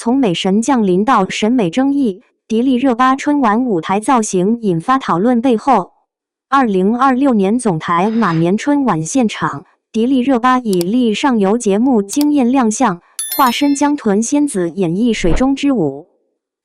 從美神降臨到審美爭議，迪麗熱巴春晚舞台造型引發討論背後。2026年總台馬年春晚現場，迪麗熱巴以麗上游節目驚豔亮相，化身江豚仙子演繹水中之舞。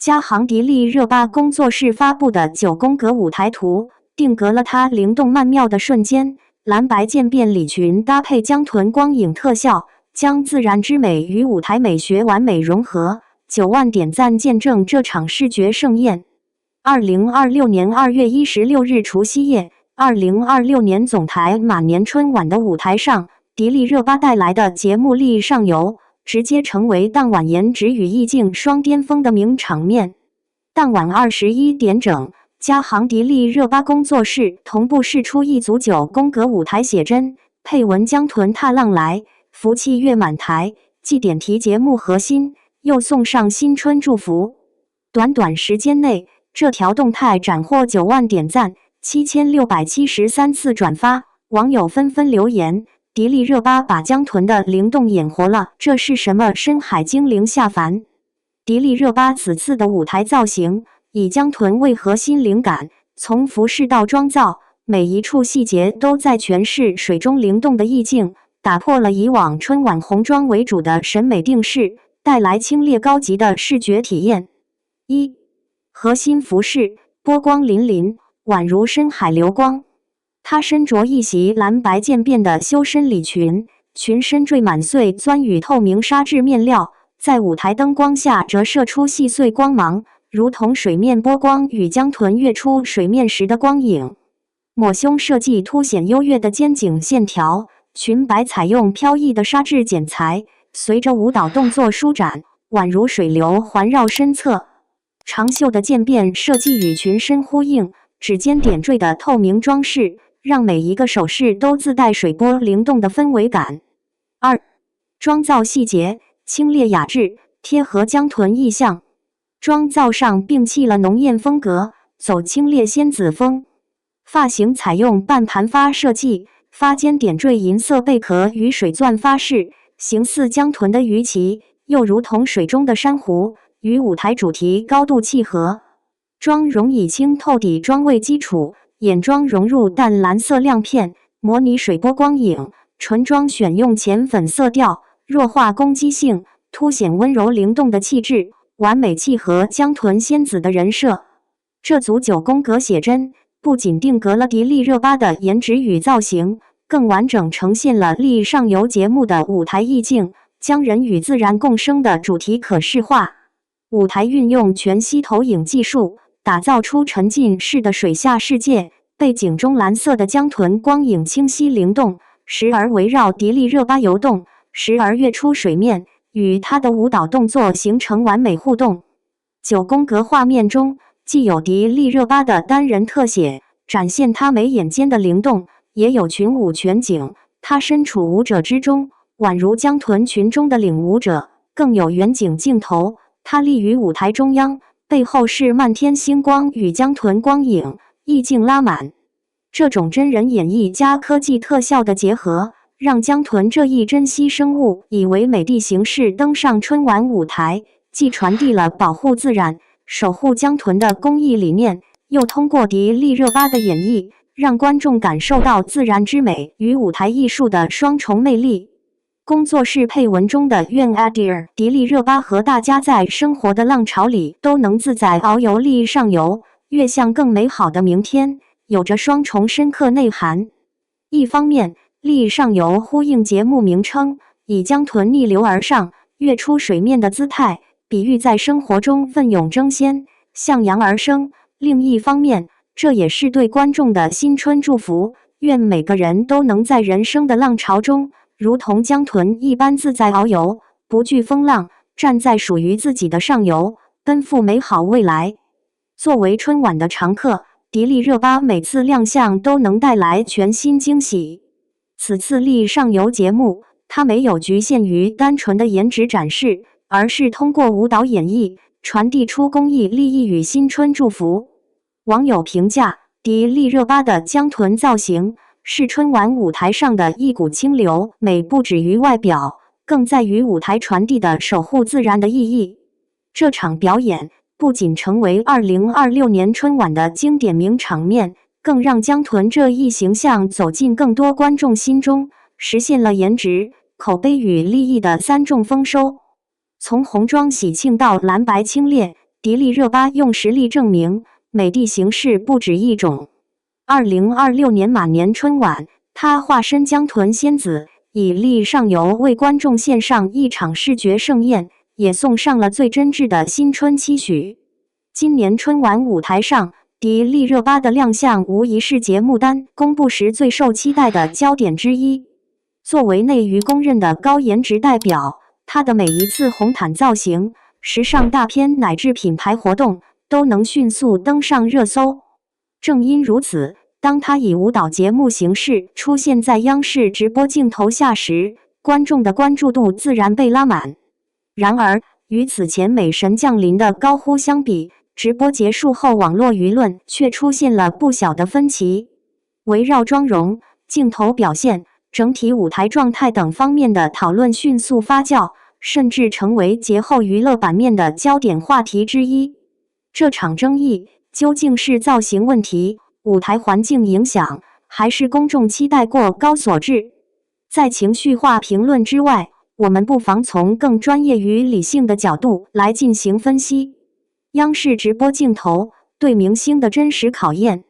嘉行迪麗熱巴工作室發布的9宮格舞台圖，定格了她靈動曼妙的瞬間。藍白漸變禮裙搭配江豚光影特效，將自然之美與舞台美學完美融合。9萬點讚見證這場視覺盛宴。2026年2月16日除夕夜，2026年總台馬年春晚的舞台上，迪麗熱巴帶來的節目《麗上游》直接成為當晚顏值與意境雙巔峰的名場面。當晚21點整，嘉行迪麗熱巴工作室同步釋出一組9宮格舞台寫真，配文江豚踏浪來，福氣月滿台，既點題節目核心，又送上新春祝福。短短時間內，這條動態斬獲9萬點讚，7673次轉發，網友紛紛留言：迪麗熱巴把江豚的靈動演活了，這是什麼深海精靈下凡？迪麗熱巴此次的舞台造型以江豚為核心靈感，從服飾到妝造，每一處細節都在詮釋水中靈動的意境，打破了以往春晚紅妝為主的審美定式，帶來清冽高級的視覺體驗。1. 核心服飾，波光粼粼，宛如深海流光。她身着一襲藍白漸變的修身禮裙，裙身綴滿碎鑽與透明紗質面料，在舞台燈光下折射出細碎光芒，如同水面波光與江豚躍出水面時的光影。抹胸設計凸顯優越的肩頸線條，裙擺採用飄逸的紗質剪裁，隨着舞蹈動作舒展，宛如水流環繞身側。長袖的漸變設計與裙身呼應，指尖點綴的透明裝飾，讓每一個首飾都自帶水波靈動的氛圍感。2. 妝造細節，清冽雅致，貼合江豚意象。妝造上摒棄了濃豔風格，走清冽仙子風。髮型採用半盤髮設計，髮間點綴銀色貝殼與水鑽髮飾，形似江豚的魚鰭，又如同水中的珊瑚，與舞台主題高度契合。妝容以清透底妝為基礎，眼妝融入淡藍色亮片，模擬水波光影。唇妝選用淺粉色調，弱化攻擊性，凸顯溫柔靈動的氣質，完美契合江豚仙子的人設。這組9宮格寫真不僅定格了迪麗熱巴的顏值與造型，更完整呈現了麗上游節目的舞台意境，將人與自然共生的主題可視化。舞台運用全息投影技術，打造出沉浸式的水下世界，背景中藍色的江豚光影清晰靈動，時而圍繞迪麗熱巴游動，時而躍出水面，與她的舞蹈動作形成完美互動。9宮格畫面中，既有迪麗熱巴的單人特寫，展現她眉眼間的靈動，也有群舞全景，她身處舞者之中，宛如江豚群中的領舞者，更有遠景鏡頭。她立於舞台中央，背後是漫天星光與江豚光影，意境拉滿。這種真人演繹加科技特效的結合，讓江豚這一珍稀生物以唯美的形式登上春晚舞台，既傳遞了保護自然、守護江豚的公益理念，又通過迪麗熱巴的演繹，讓觀眾感受到自然之美與舞台藝術的雙重魅力。工作室配文中的願Adir迪麗熱巴和大家在生活的浪潮裡都能自在遨遊麗上游，躍向更美好的明天，有着雙重深刻內涵。一方面，麗上游呼應節目名稱，以江豚逆流而上、躍出水面的姿態，比喻在生活中奮勇爭先、向陽而生；另一方面，這也是對觀眾的新春祝福，願每個人都能在人生的浪潮中，如同江豚一般自在遨遊，不懼風浪，站在屬於自己的上游，奔赴美好未來。作為春晚的常客，迪麗熱巴每次亮相都能帶來全新驚喜。此次麗上游節目，她沒有局限於單純的顏值展示，而是通過舞蹈演繹，傳遞出公益利益與新春祝福。網友評價，迪麗熱巴的江豚造型是春晚舞台上的一股清流，美不止於外表，更在於舞台傳遞的守護自然的意義。這場表演不僅成為2026年春晚的經典名場面，更讓江豚這一形象走進更多觀眾心中，實現了顏值、口碑與利益的三重豐收。從紅裝喜慶到藍白清冽，迪麗熱巴用實力證明美的形式不止一種。2026年馬年春晚，她化身江豚仙子，以力上游為觀眾獻上一場視覺盛宴，也送上了最真摯的新春期許。今年春晚舞台上，迪麗熱巴的亮相無疑是節目單公布時最受期待的焦點之一。作為內娛公認的高顏值代表，她的每一次紅毯造型、時尚大片乃至品牌活動都能迅速登上熱搜。正因如此，當她以舞蹈節目形式出現在央視直播鏡頭下時，觀眾的關注度自然被拉滿。然而，與此前美神降臨的高呼相比，直播結束後網絡輿論卻出現了不小的分歧。圍繞妝容、鏡頭表現、整體舞台狀態等方面的討論迅速發酵，甚至成為節後娛樂版面的焦點話題之一。這場爭議究竟是造型問題、舞台環境影響，還是公眾期待過高所致？在情緒化評論之外，我們不妨從更專業與理性的角度來進行分析。央視直播鏡頭對明星的真實考驗。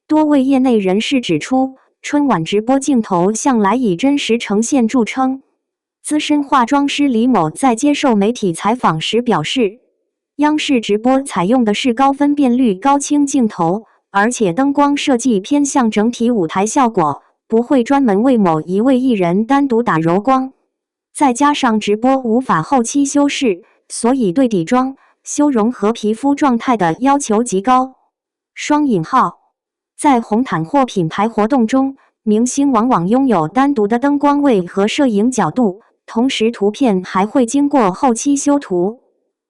多位業內人士指出，春晚直播鏡頭向來以真實呈現著稱。資深化妝師李某在接受媒體採訪時表示，央視直播採用的是高分辨率高清鏡頭，而且燈光設計偏向整體舞台效果，不會專門為某一位藝人單獨打柔光。再加上直播無法後期修飾，所以對底妝、修容和皮膚狀態的要求極高。在紅毯或品牌活動中，明星往往擁有單獨的燈光位和攝影角度，同時圖片還會經過後期修圖。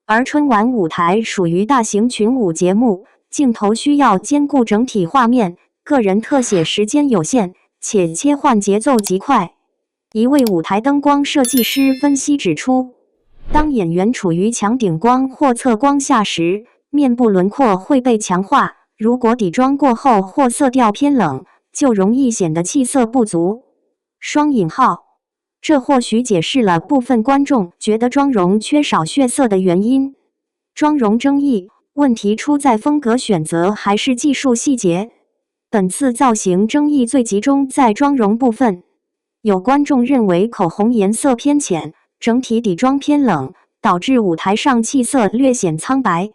而春晚舞台屬於大型群舞節目，鏡頭需要兼顧整體畫面，個人特寫時間有限，且切換節奏極快。一位舞台燈光設計師分析指出，當演員處於強頂光或側光下時，面部輪廓會被強化，如果底妝過厚或色調偏冷，就容易顯得氣色不足。這或許解釋了部分觀眾覺得妝容缺少血色的原因。妝容爭議，問題出在風格選擇還是技術細節？本次造型爭議最集中在妝容部分。有觀眾認為口紅顏色偏淺，整體底妝偏冷，導致舞台上氣色略顯蒼白。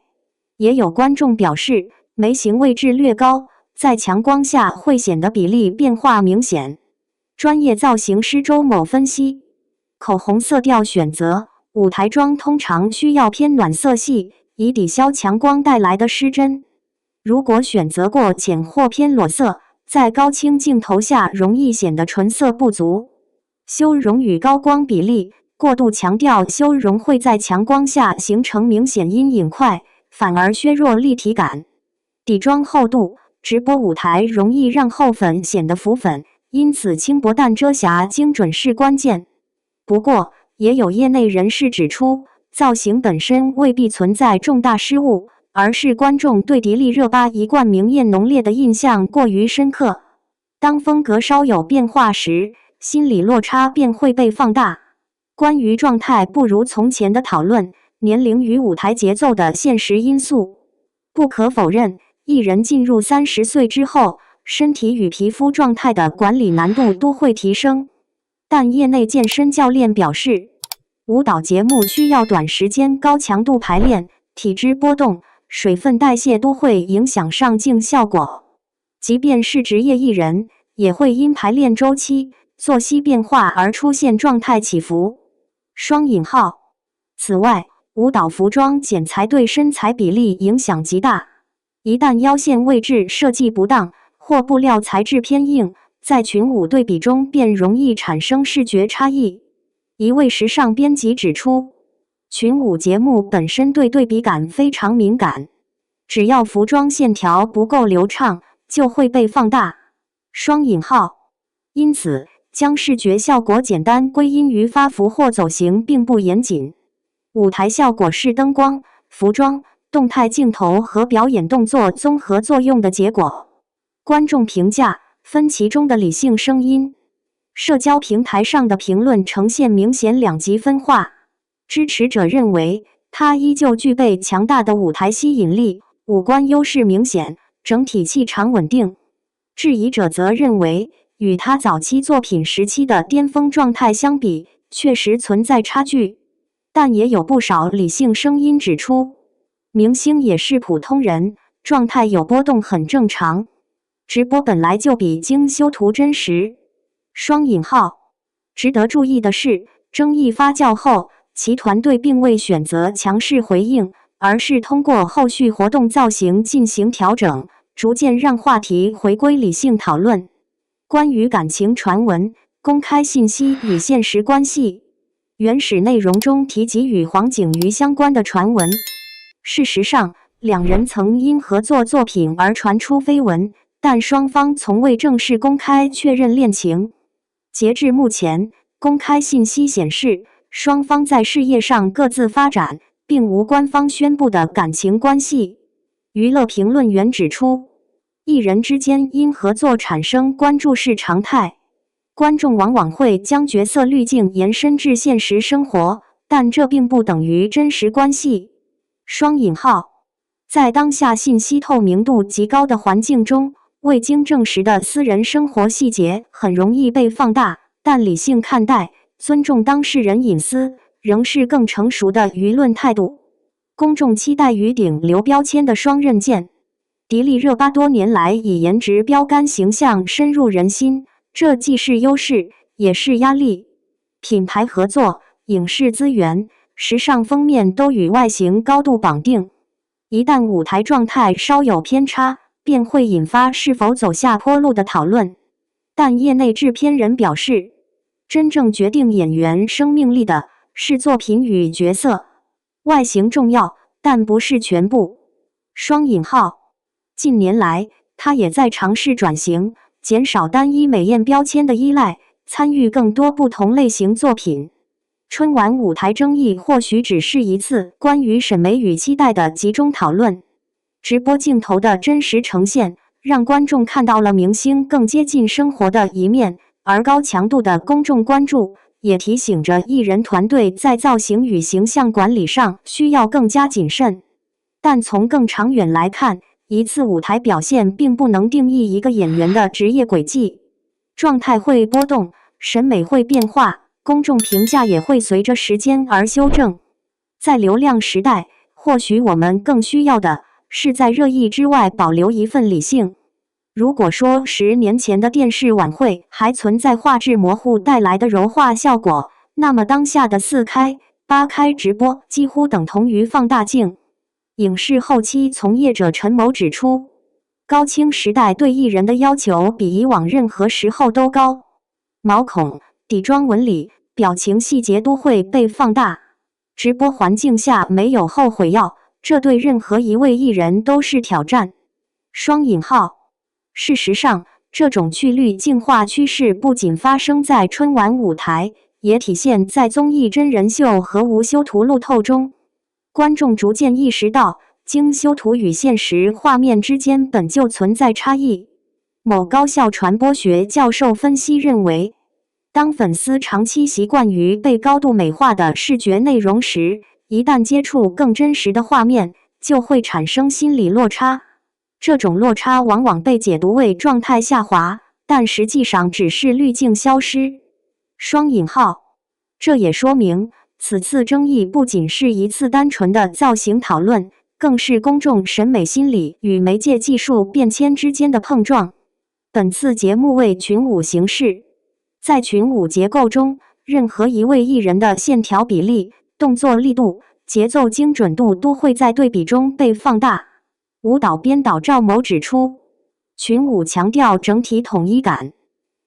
也有觀眾表示，眉形位置略高，在強光下會顯得比例變化明顯。專業造型師周某分析，口紅色調選擇，舞台妝通常需要偏暖色系，以抵消強光帶來的失真。如果選擇過淺或偏裸色，在高清鏡頭下容易顯得純色不足。修容與高光比例，過度強調修容會在強光下形成明顯陰影塊，反而削弱立體感。底妝厚度，直播舞台容易讓厚粉顯得浮粉，因此輕薄淡遮瑕精準是關鍵。不過，也有業內人士指出，造型本身未必存在重大失誤，而是觀眾對迪麗熱巴一貫明豔濃烈的印象過於深刻。當風格稍有變化時，心理落差便會被放大。關於狀態不如從前的討論，年齡與舞台節奏的現實因素。不可否認，藝人進入30歲之後，身體與皮膚狀態的管理難度都會提升。但業內健身教練表示，舞蹈節目需要短時間高強度排練，體質波動、水分代謝都會影響上鏡效果。即便是職業藝人，也會因排練週期、作息變化而出現狀態起伏。此外，舞蹈服裝剪裁對身材比例影響極大。一旦腰線位置設計不當，或布料材質偏硬，在群舞對比中便容易產生視覺差異。一位時尚編輯指出，群舞節目本身對對比感非常敏感，只要服裝線條不夠流暢，就會被放大。因此，將視覺效果簡單歸因於發服或走形並不嚴謹。舞台效果是燈光、服裝、動態鏡頭和表演動作綜合作用的結果。觀眾評價分其中的理性聲音。社交平台上的評論呈現明顯兩極分化，支持者認為他依舊具備強大的舞台吸引力，五官優勢明顯，整體氣場穩定。質疑者則認為，與他早期作品時期的巔峰狀態相比，確實存在差距。但也有不少理性聲音指出，明星也是普通人，狀態有波動很正常。直播本來就比經修圖真實。雙引號。值得注意的是，爭議發酵後，其團隊並未選擇強勢回應，而是通過後續活動造型進行調整，逐漸讓話題回歸理性討論。關於感情傳聞、公開信息與現實關係，原始內容中提及與黃景瑜相關的傳聞。事實上，兩人曾因合作作品而傳出緋聞，但雙方從未正式公開確認戀情。截至目前，公開信息顯示，雙方在事業上各自發展，並無官方宣布的感情關係。娛樂評論員指出，藝人之間因合作產生關注是常態，觀眾往往會將角色濾鏡延伸至現實生活，但這並不等於真實關係。雙引號。在當下信息透明度極高的環境中，未經證實的私人生活細節很容易被放大，但理性看待，尊重當事人隱私，仍是更成熟的輿論態度。公眾期待與頂流標籤的雙刃劍。迪麗熱巴多年來以顏值標杆形象深入人心，這既是優勢，也是壓力。品牌合作、影視資源、時尚封面都與外形高度綁定，一旦舞台狀態稍有偏差，便會引發是否走下坡路的討論。但業內制片人表示，真正決定演員生命力的是作品與角色，外形重要，但不是全部。雙引號。近年來，他也在嘗試轉型，減少單一美豔標籤的依賴，參與更多不同類型作品。春晚舞台爭議或許只是一次關於審美與期待的集中討論。直播鏡頭的真實呈現，讓觀眾看到了明星更接近生活的一面，而高強度的公眾關注，也提醒着藝人團隊在造型與形象管理上需要更加謹慎。但從更長遠來看，一次舞台表現並不能定義一個演員的職業軌跡，狀態會波動，審美會變化，公眾評價也會隨着時間而修正。在流量時代，或許我們更需要的是在熱議之外保留一份理性。如果說10年前的電視晚會還存在畫質模糊帶來的柔化效果，那麼當下的4K、8K 直播幾乎等同於放大鏡。影視後期從業者陳某指出，高清時代對藝人的要求比以往任何時候都高，毛孔、底妝紋理、表情細節都會被放大。直播環境下沒有後悔藥，這對任何一位藝人都是挑戰。雙引號。事實上，這種去濾鏡化趨勢不僅發生在春晚舞台，也體現在綜藝真人秀和無修圖路透中。觀眾逐漸意識到，經修圖與現實畫面之間本就存在差異。某高校傳播學教授分析認為，當粉絲長期習慣於被高度美化的視覺內容時，一旦接觸更真實的畫面，就會產生心理落差。這種落差往往被解讀為狀態下滑，但實際上只是濾鏡消失。雙引號。這也說明，此次爭議不僅是一次單純的造型討論，更是公眾審美心理與媒介技術變遷之間的碰撞。本次節目為群舞形式，在群舞結構中，任何一位藝人的線條比例、動作力度、節奏精準度都會在對比中被放大。舞蹈編導趙某指出，群舞強調整體統一感。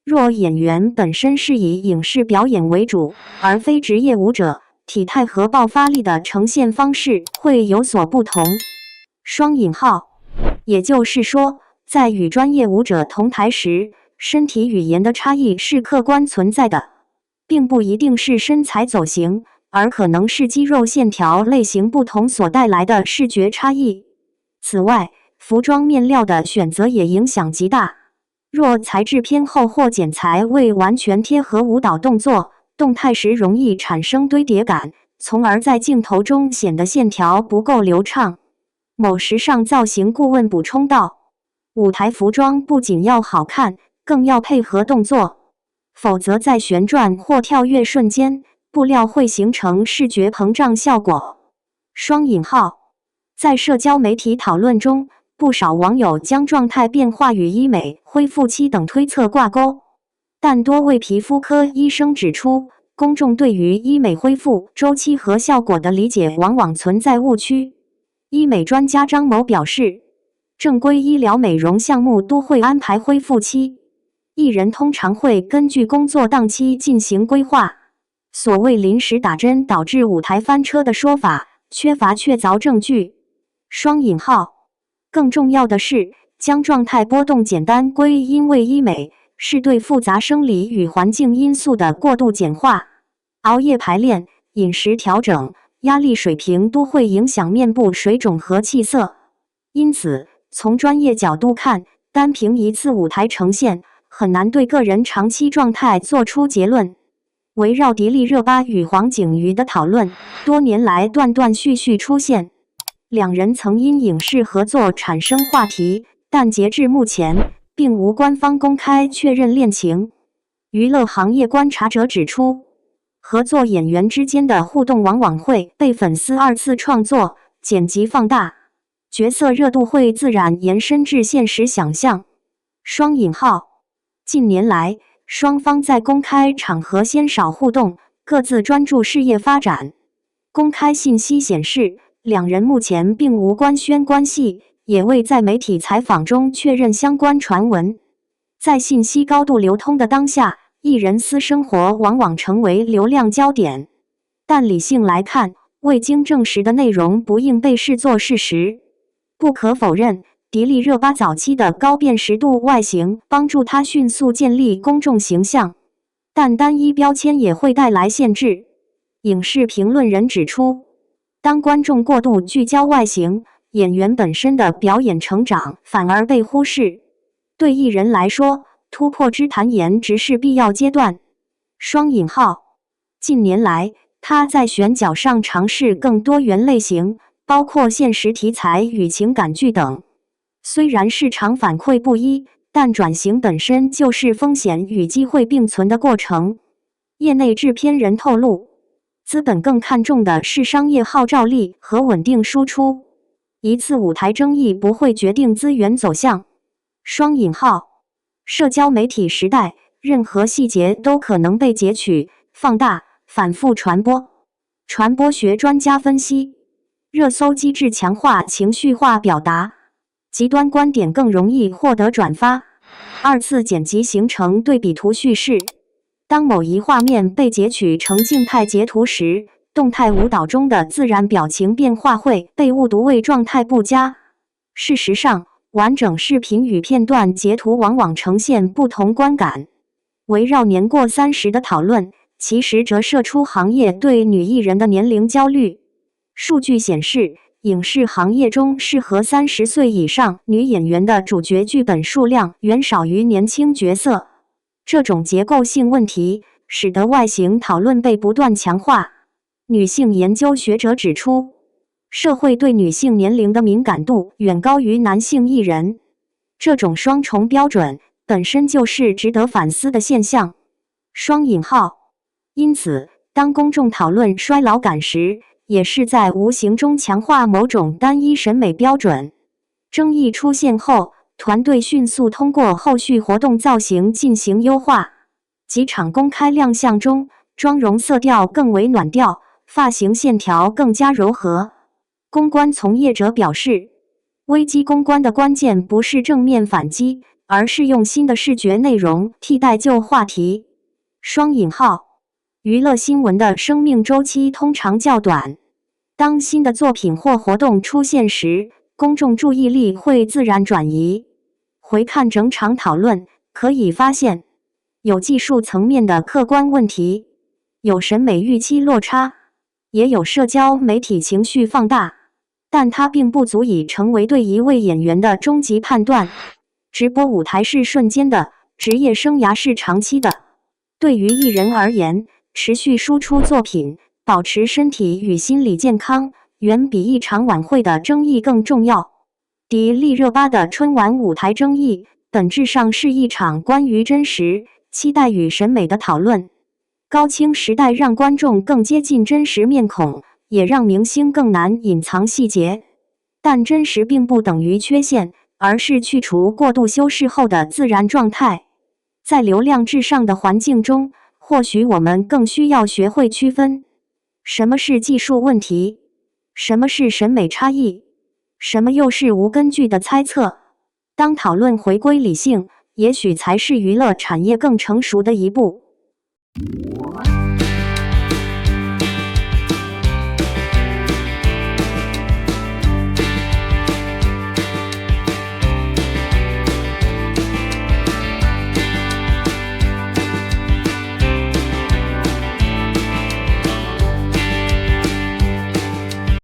若演員本身是以影視表演為主，而非職業舞者，體態和爆發力的呈現方式會有所不同。雙引號。也就是說，在與專業舞者同台時，身體語言的差異是客觀存在的，並不一定是身材走形，而可能是肌肉線條類型不同所帶來的視覺差異。此外，服裝面料的選擇也影響極大。若材質偏厚或剪裁未完全貼合舞蹈動作，動態時容易產生堆疊感，從而在鏡頭中顯得線條不夠流暢。某時尚造型顧問補充道：“舞台服裝不僅要好看，更要配合動作，否則在旋轉或跳躍瞬間，布料會形成視覺膨脹效果。”在社交媒體討論中，不少網友將狀態變化與醫美、恢復期等推測掛鈎，但多位皮膚科醫生指出，公眾對於醫美恢復週期和效果的理解往往存在誤區。醫美專家張某表示，正規醫療美容項目都會安排恢復期，藝人通常會根據工作檔期進行規劃。所謂臨時打針導致舞台翻車的說法，缺乏確鑿證據。更重要的是，將狀態波動簡單歸因為醫美，是對複雜生理與環境因素的過度簡化。熬夜排練、飲食調整、壓力水平都會影響面部水腫和氣色。因此，從專業角度看，單憑一次舞台呈現，很難對個人長期狀態做出結論。圍繞迪麗熱巴與黃景瑜的討論，多年來斷斷續續出現。兩人曾因影視合作產生話題，但截至目前，並無官方公開確認戀情。娛樂行業觀察者指出，合作演員之間的互動往往會被粉絲二次創作、剪輯放大，角色熱度會自然延伸至現實想象。近年來，雙方在公開場合鮮少互動，各自專注事業發展。公開信息顯示，兩人目前並無官宣關係，也未在媒體採訪中確認相關傳聞。在信息高度流通的當下，藝人私生活往往成為流量焦點。但理性來看，未經證實的內容不應被視作事實。不可否認，迪麗熱巴早期的高辨識度外形幫助她迅速建立公眾形象，但單一標籤也會帶來限制。影視評論人指出，當觀眾過度聚焦外形，演員本身的表演成長反而被忽視。對藝人來說，突破之談顏值是必要階段。近年來，他在選角上嘗試更多元類型，包括現實題材與情感劇等。雖然市場反饋不一，但轉型本身就是風險與機會並存的過程。業內制片人透露，資本更看重的是商業號召力和穩定輸出。一次舞台爭議不會決定資源走向。社交媒體時代，任何細節都可能被截取、放大、反覆傳播。傳播學專家分析，熱搜機制強化情緒化表達，極端觀點更容易獲得轉發。二次剪輯形成對比圖敘事。當某一畫面被截取成靜態截圖時，動態舞蹈中的自然表情變化會被誤讀為狀態不佳。事實上，完整視頻與片段截圖往往呈現不同觀感。圍繞年過30的討論，其實折射出行業對女藝人的年齡焦慮。數據顯示，影視行業中適合30歲以上女演員的主角劇本數量遠少於年輕角色。這種結構性問題，使得外形討論被不斷強化。女性研究學者指出，社會對女性年齡的敏感度遠高於男性藝人。這種雙重標準本身就是值得反思的現象。因此，當公眾討論衰老感時，也是在無形中強化某種單一審美標準。爭議出現後，團隊迅速通過後續活動造型進行優化。幾場公開亮相中，妝容色調更為暖調，髮型線條更加柔和。公關從業者表示，危機公關的關鍵不是正面反擊，而是用新的視覺內容替代舊話題。娛樂新聞的生命週期通常較短，當新的作品或活動出現時，公眾注意力會自然轉移。回看整場討論，可以發現，有技術層面的客觀問題，有審美預期落差，也有社交媒體情緒放大，但它並不足以成為對一位演員的終極判斷。直播舞台是瞬間的，職業生涯是長期的。對於藝人而言，持續輸出作品，保持身體與心理健康，遠比一場晚會的爭議更重要。迪麗熱巴的春晚舞台爭議，本質上是一場關於真實、期待與審美的討論。高清時代讓觀眾更接近真實面孔，也讓明星更難隱藏細節。但真實並不等於缺陷，而是去除過度修飾後的自然狀態。在流量至上的環境中，或許我們更需要學會區分：什麼是技術問題，什麼是審美差異，什麼又是無根據的猜測。當討論回歸理性，也許才是娛樂產業更成熟的一步。